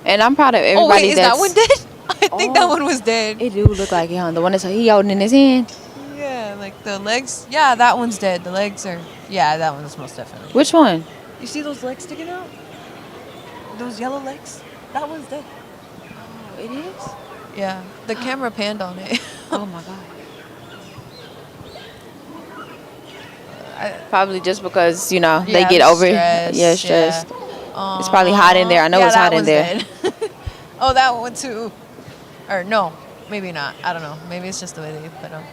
S9: And I'm proud of
S2: Oh
S9: everybody.
S2: wait, is that one dead? I think that one was dead.
S9: It do look like it, huh? The one that's he holding in his hand.
S2: Yeah, like the legs. Yeah, that one's dead. The legs are. Yeah, that one's most definitely.
S9: Which one?
S2: You see those legs sticking out? Those yellow legs? That one's dead.
S9: Oh, it is?
S2: Yeah, the camera panned on it.
S9: Oh my god. Probably just because, they get over
S2: stressed,
S9: it. Yeah, stressed.
S2: Yeah.
S9: It's probably hot in there. I know
S2: Yeah,
S9: it's
S2: that
S9: hot in
S2: one's
S9: there.
S2: dead. Oh, that one too. Or no, maybe not. I don't know. Maybe it's just the way they put them.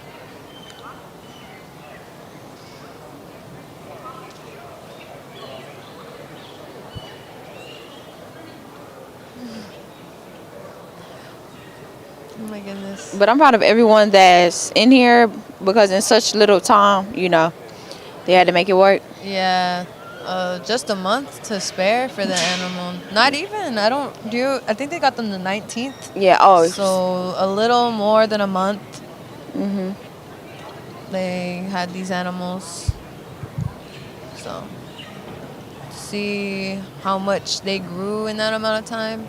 S2: Oh my goodness.
S9: But I'm proud of everyone that's in here because in such little time, they had to make it work.
S2: Yeah. Just a month to spare for the animal. Not even. I think they got them the 19th.
S9: Yeah. Oh.
S2: So a little more than a month.
S9: Mhm.
S2: They had these animals. So see how much they grew in that amount of time.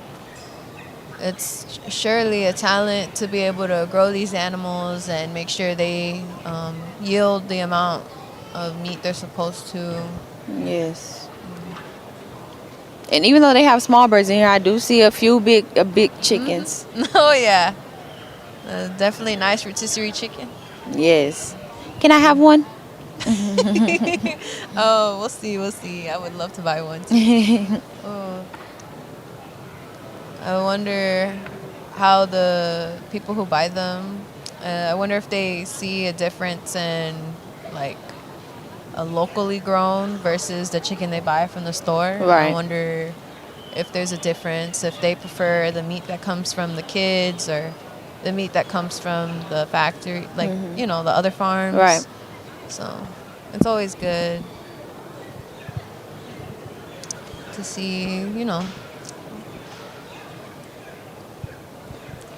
S2: It's surely a talent to be able to grow these animals and make sure they yield the amount of meat they're supposed to.
S9: Yes. And even though they have small birds in here, I do see a few big chickens.
S2: Mm-hmm. Oh yeah, definitely nice rotisserie chicken.
S9: Yes. Can I have one?
S2: Oh, we'll see. We'll see. I would love to buy one too. Oh, I wonder how the people who buy them. I wonder if they see a difference in like a locally grown versus the chicken they buy from the store.
S9: Right.
S2: I wonder if there's a difference, if they prefer the meat that comes from the kids or the meat that comes from the factory, like, you know, the other farms.
S9: Right.
S2: So it's always good to see, you know.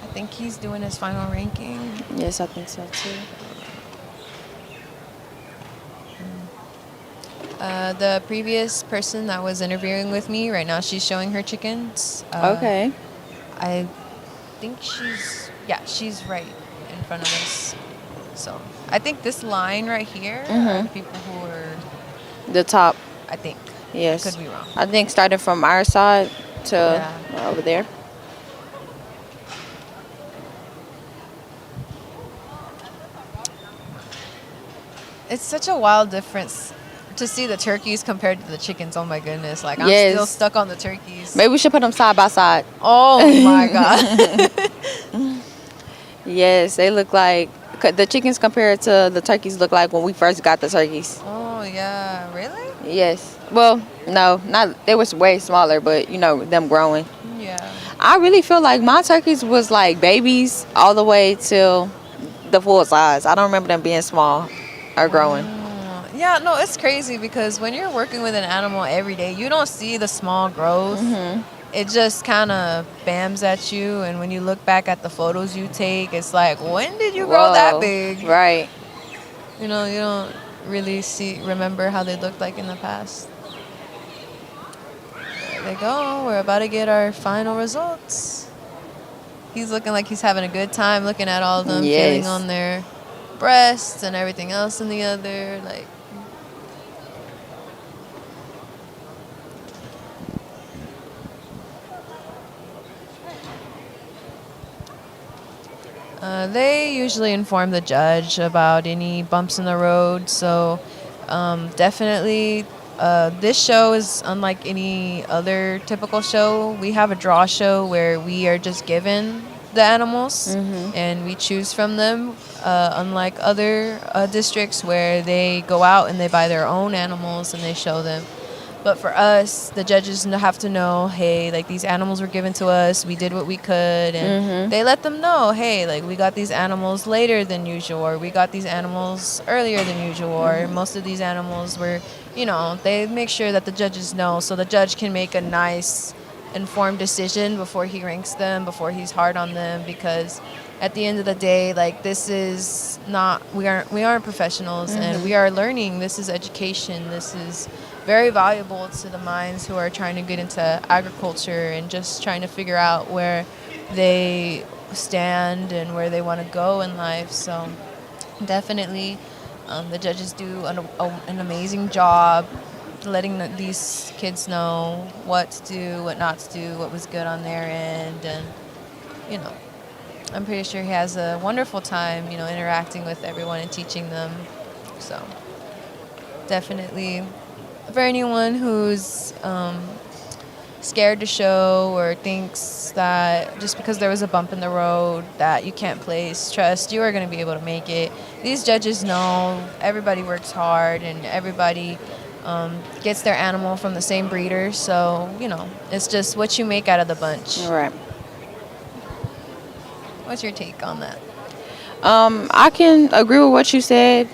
S2: I think he's doing his final ranking.
S9: Yes, I think so too.
S2: The previous person that was interviewing with me, right now she's showing her chickens.
S9: Okay.
S2: I think she's right in front of us. So I think this line right here are the people who are,
S9: The top.
S2: I think.
S9: Yes.
S2: Could be wrong.
S9: I think starting from our side to
S2: Yeah.
S9: over there.
S2: It's such a wild difference to see the turkeys compared to the chickens. Oh my goodness. Like I'm
S9: Yes.
S2: still stuck on the turkeys.
S9: Maybe we should put them side by side.
S2: Oh my God.
S9: Yes, they look like the chickens compared to the turkeys look like when we first got the turkeys.
S2: Oh yeah. Really?
S9: Yes. Well, no, not they was way smaller, but you know them growing.
S2: Yeah.
S9: I really feel like my turkeys was like babies all the way till the full size. I don't remember them being small or growing.
S2: Yeah, no, it's crazy because when you're working with an animal every day, you don't see the small growth. It just kind of bams at you, and when you look back at the photos you take, it's like, when did you grow that
S9: Whoa.
S2: big?
S9: Right.
S2: You know, you don't really remember how they looked like in the past. There they go. We're about to get our final results. He's looking like he's having a good time looking at all of them, feeling
S9: Yes.
S2: on their breasts and everything else in the other, like. They usually inform the judge about any bumps in the road. So definitely this show is unlike any other typical show. We have a draw show where we are just given the animals and we choose from them, unlike other districts where they go out and they buy their own animals and they show them. But for us, the judges have to know, hey, like these animals were given to us, we did what we could, and they let them know, hey, like we got these animals later than usual, or we got these animals earlier than usual, or most of these animals were, you know, they make sure that the judges know so the judge can make a nice, informed decision before he ranks them, before he's hard on them, because at the end of the day, like this is not, we aren't professionals and we are learning. This is education. This is very valuable to the minds who are trying to get into agriculture and just trying to figure out where they stand and where they want to go in life. So definitely the judges do an amazing job letting these kids know what to do, what not to do, what was good on their end. And, you know, I'm pretty sure he has a wonderful time, you know, interacting with everyone and teaching them. So definitely for anyone who's scared to show or thinks that just because there was a bump in the road that you can't place, trust, you are going to be able to make it. These judges know everybody works hard and everybody gets their animal from the same breeder. So, you know, it's just what you make out of the bunch.
S9: All right.
S2: What's your take on that?
S9: I can agree with what you said.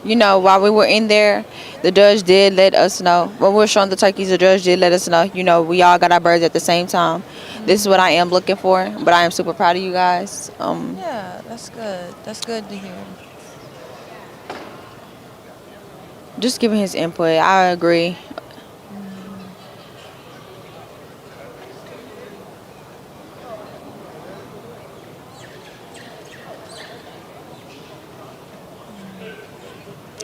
S9: You know, while we were in there, the judge did let us know. When we were showing the turkeys, the judge did let us know, you know, we all got our birds at the same time. This is what I am looking for, but I am super proud of you guys.
S2: Yeah, that's good. That's good to hear.
S9: Just giving his input. I agree.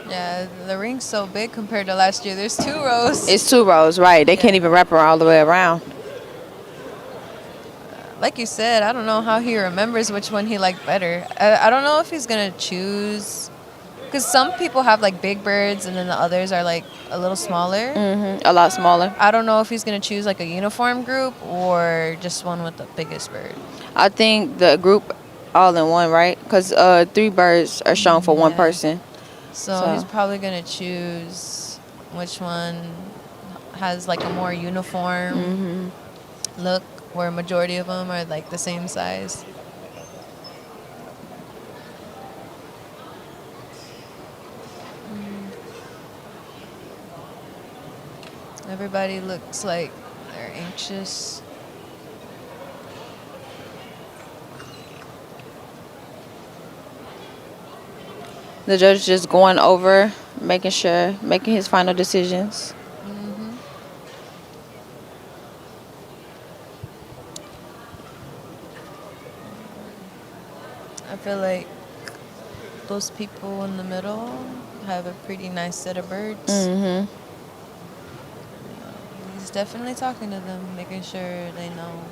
S2: Yeah, the ring's so big compared to last year. There's 2 rows.
S9: It's 2 rows, right? They can't even wrap her all the way around.
S2: Like you said, I don't know how he remembers which one he liked better. I don't know if he's going to choose Because some people have like big birds and then the others are like a little smaller.
S9: A lot smaller.
S2: I don't know if he's going to choose like a uniform group or just one with the biggest bird.
S9: I think the group all in one, right? Because 3 birds are shown for one
S2: Yeah.
S9: person.
S2: So he's probably going to choose which one has like a more uniform look, where a majority of them are like the same size. Everybody looks like they're anxious.
S9: The judge is just going over, making his final decisions.
S2: I feel like those people in the middle have a pretty nice set of birds. He's definitely talking to them, making sure they know.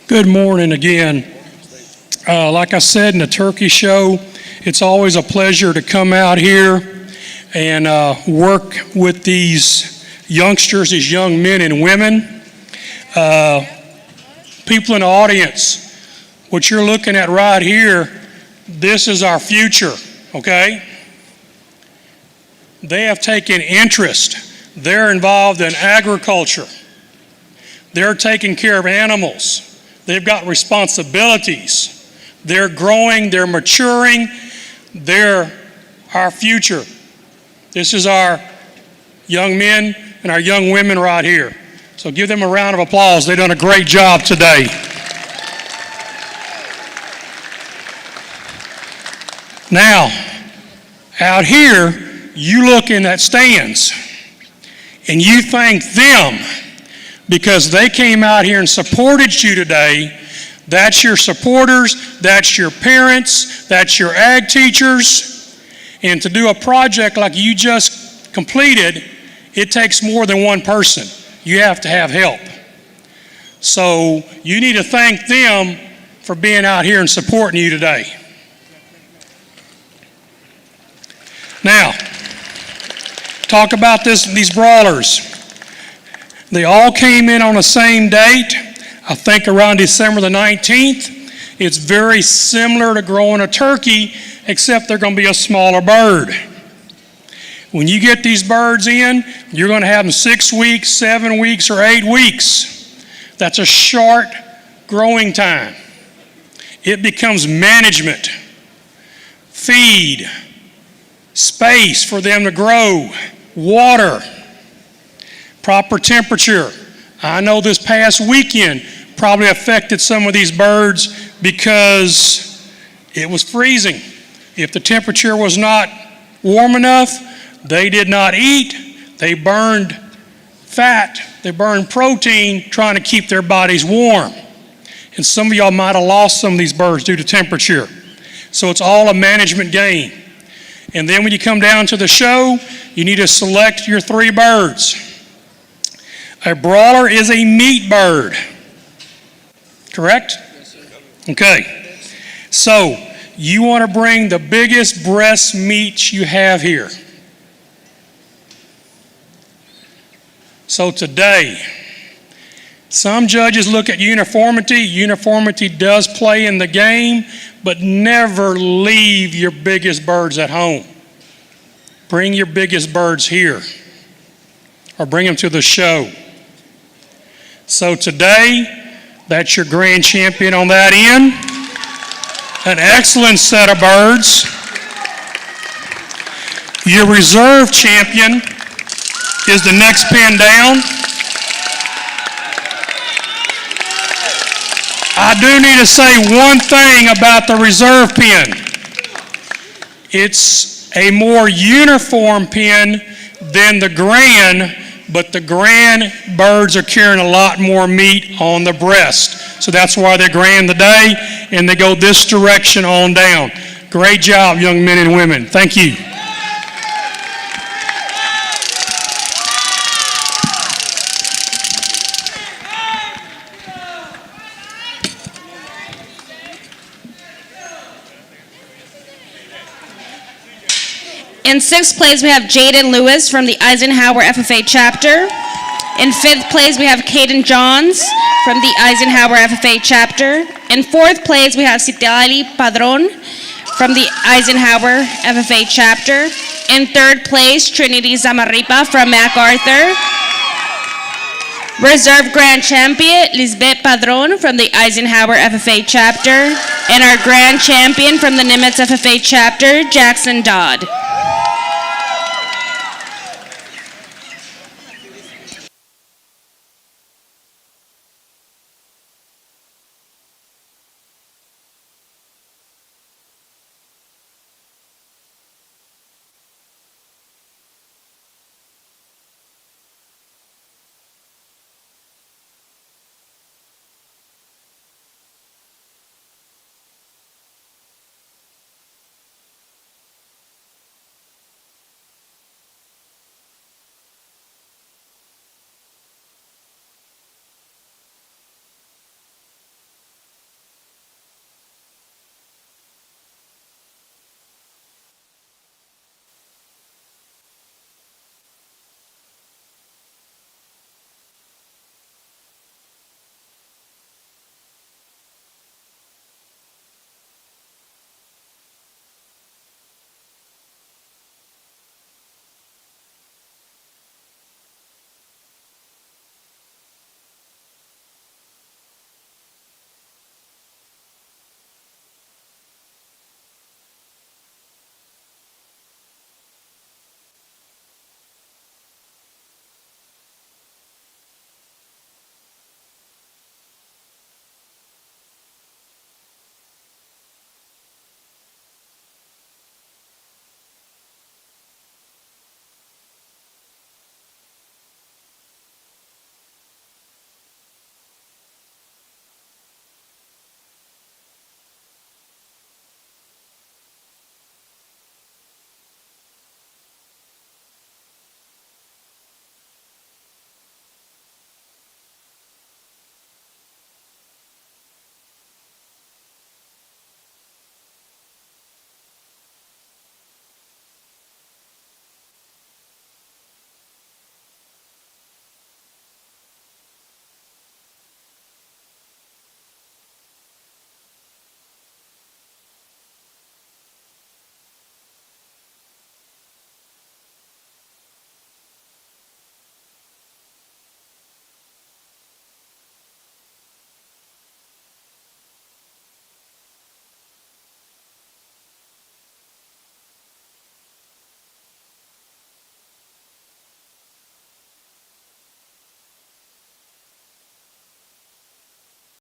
S8: Good morning again. Like I said in the turkey show, it's always a pleasure to come out here and work with these youngsters, these young men and women. People in the audience, what you're looking at right here, this is our future, okay? They have taken interest. They're involved in agriculture. They're taking care of animals. They've got responsibilities. They're growing, they're maturing, they're our future. This is our young men and our young women right here. So give them a round of applause. They've done a great job today. Now, out here, you look in that stands and you thank them because they came out here and supported you today. That's your supporters, that's your parents, that's your ag teachers. And to do a project like you just completed, it takes more than one person. You have to have help. So you need to thank them for being out here and supporting you today. Now, talk about these brawlers. They all came in on the same date, I think around December the 19th. It's very similar to growing a turkey, except they're going to be a smaller bird. When you get these birds in, you're going to have them 6 weeks, 7 weeks, or 8 weeks. That's a short growing time. It becomes management, feed, space for them to grow, water, proper temperature. I know this past weekend probably affected some of these birds because it was freezing. If the temperature was not warm enough, they did not eat. They burned fat, they burned protein trying to keep their bodies warm. And some of y'all might have lost some of these birds due to temperature. So it's all a management game. And then when you come down to the show, you need to select your 3 birds. A brawler is a meat bird, correct? Yes, sir. Okay. So you want to bring the biggest breast meat you have here. So today, some judges look at uniformity. Uniformity does play in the game, but never leave your biggest birds at home. Bring your biggest birds here, or bring them to the show. So today, that's your grand champion on that end. An excellent set of birds. Your reserve champion is the next pin down. I do need to say one thing about the reserve pin. It's a more uniform pin than the grand, but the grand birds are carrying a lot more meat on the breast. So that's why they're grand today, and they go this direction on down. Great job, young men and women. Thank you.
S6: In 6th place, we have Jaden Lewis from the Eisenhower FFA chapter. In 5th place, we have Caden Johns from the Eisenhower FFA chapter. In 4th place, we have Citlali Padron from the Eisenhower FFA chapter. In 3rd place, Trinity Zamarripa from MacArthur. Reserve Grand Champion, Lisbeth Padron from the Eisenhower FFA chapter. And our Grand Champion from the Nimitz FFA chapter, Jackson Dodd.